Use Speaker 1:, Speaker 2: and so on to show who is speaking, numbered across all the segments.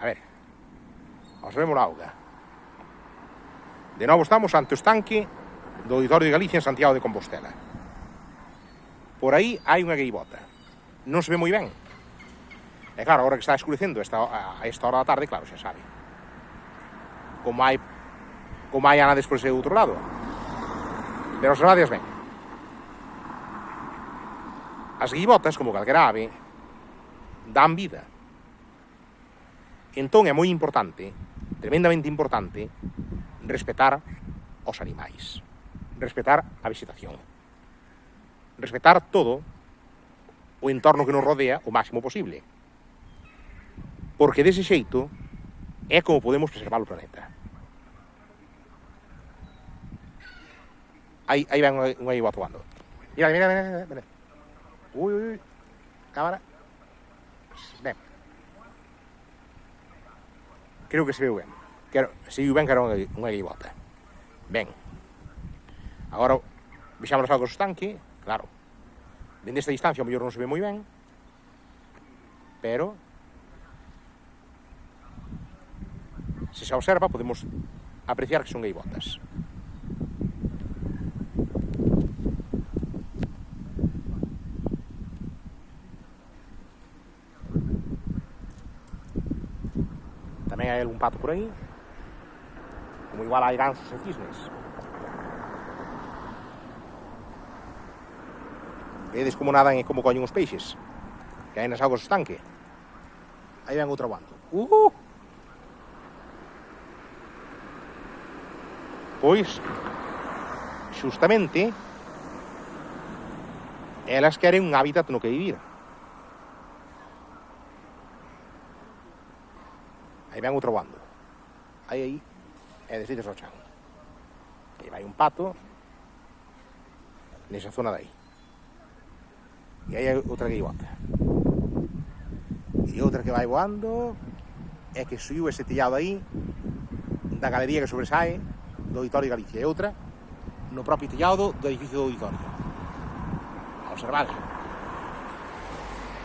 Speaker 1: A ver, observemos a auga. De novo estamos ante o estanque do Auditorio de Galicia en Santiago de Compostela. Por aí hai unha gaivota. Non se ve moi ben. E claro, agora que está escurecendo a esta hora da tarde, claro, xa sabe. Como hai anades por ese outro lado. Pero observades ben. As gaivotas, como calquera ave, dan vida. Entón é moi importante, tremendamente importante, respetar os animais. Respetar a vegetación. Respetar todo o entorno que nos rodea o máximo posible. Porque dese xeito é como podemos preservar o planeta. Aí ven unha gaivota voando. Mira. Ui. Cámara. Ben. Creo que se veu ben. Se viu ben que era unha gaivota. Ben. Agora, vexamos algo do estanque. Claro. Dende esta distancia, ao mellor non se ve moi ben. Pero se se observa, podemos apreciar que son gaivotas. Tamén hai algún pato por aí, como igual hai gansos e cisnes. Vedes como nadan e como coñen os peixes que hai nas augas do estanque. Aí ven outro voando. Pois, xustamente, elas queren un hábitat no que vivir. Aí ven outro voando. Aí, e deslides ao chan. Aí vai un pato nesa zona de aí. E aí hai outra gaivota. E outra que vai voando é que subiu ese tellado aí da galería que sobresae do Auditorio de Galicia. E outra no propio tellado do edificio do Auditorio. A observar.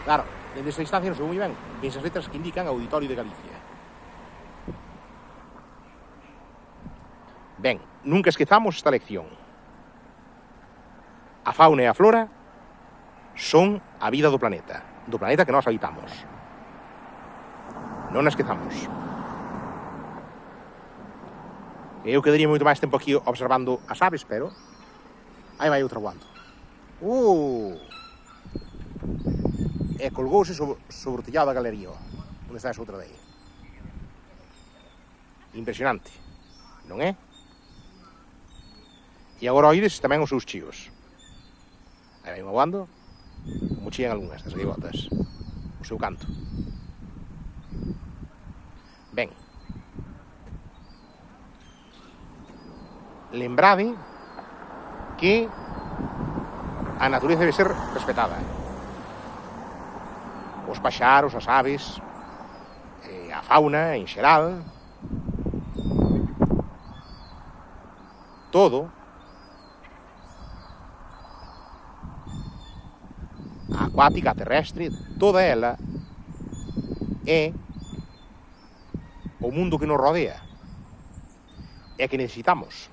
Speaker 1: Claro, dende esa distancia non se ve moi ben. Ven esas letras que indican Auditorio de Galicia. Ben, nunca esquezamos esta lección. A fauna e a flora son a vida do planeta que nós habitamos. Non a esquezamos. Eu quedaría moito máis tempo aquí observando as aves, pero aí vai outro voando. E colgouse sobre o tellado da galería. Onde está esa outra de aí? Impresionante, non é? E agora oídes tamén os seus chíos. Aí vai unha voando, como chían algunhas das gaivotas. O seu canto. Ben. Lembrade que a natureza debe ser respetada. Os paxaros, as aves, a fauna en xeral, todo, a acuática, a terrestre, toda ela é o mundo que nos rodea e que necesitamos.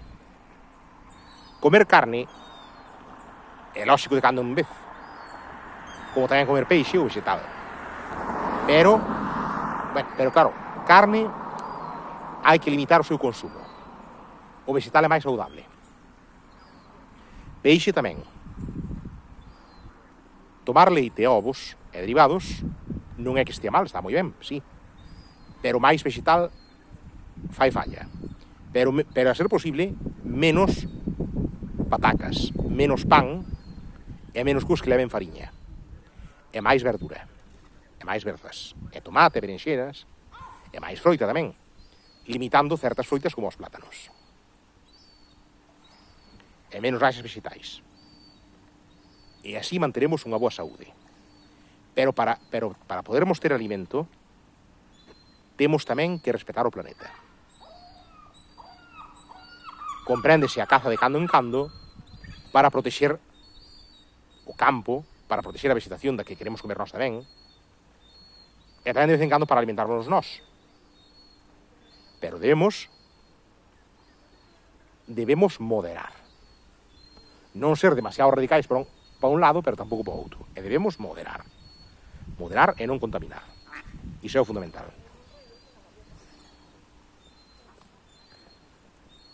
Speaker 1: Comer carne é lógico de cando en vez, como tamén comer peixe ou vegetal. Pero claro, carne hai que limitar o seu consumo. O vegetal é máis saudable. Peixe tamén. Tomar leite e ovos e derivados non é que estea mal, está moi ben, sí. Pero máis vegetal fai falla. Pero a ser posible, menos patacas, menos pan e menos cos que leven fariña. E máis verdura, e máis verzas, e tomate, e berenxeras, e máis froita tamén, limitando certas froitas como os plátanos. E menos grasas vegetais. E así manteremos unha boa saúde. Pero para podermos ter alimento, temos tamén que respetar o planeta. Compréndese a caza de cando en cando para protexer o campo, para protexer a vegetación da que queremos comer nós tamén, e tamén de vez en cando para alimentarnos nós. Pero debemos moderar. Non ser demasiado radicais para un lado, pero tampouco para o outro. E debemos moderar. Moderar e non contaminar. Iso é o fundamental.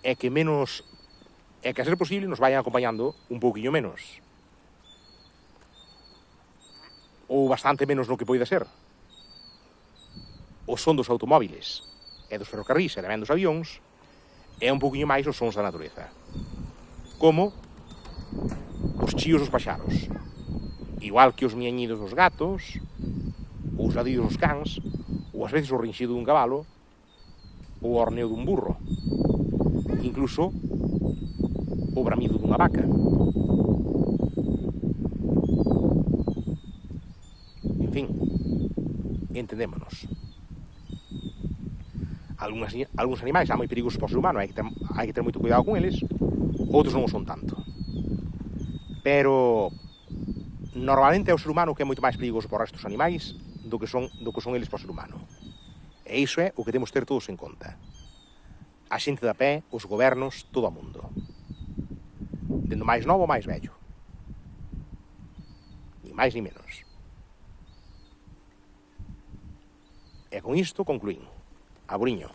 Speaker 1: É que a ser posible nos vayan acompañando un pouquiño menos. Ou bastante menos no que poida ser. O son dos automóviles e dos ferrocarrís e tamén dos avións é un pouquiño máis os sons da natureza. Como os chíos dos paxaros. Igual que os miañidos dos gatos, os ladridos dos cans, ou ás veces o rinxido dun cabalo, ou o orneo dun burro. Incluso o bramido dunha vaca. En fin, entendémonos. Algúns animais son moi perigosos para o ser humano, hai que ter moito cuidado con eles, outros non o son tanto. Pero normalmente é o ser humano que é moito máis perigoso para o resto dos animais do que son eles para o ser humano. E iso é o que temos que ter todos en conta. A xente de a pé, os gobernos, todo o mundo. Dendo máis novo ou máis vello. Ni máis ni menos. E con isto concluín. Aburiño.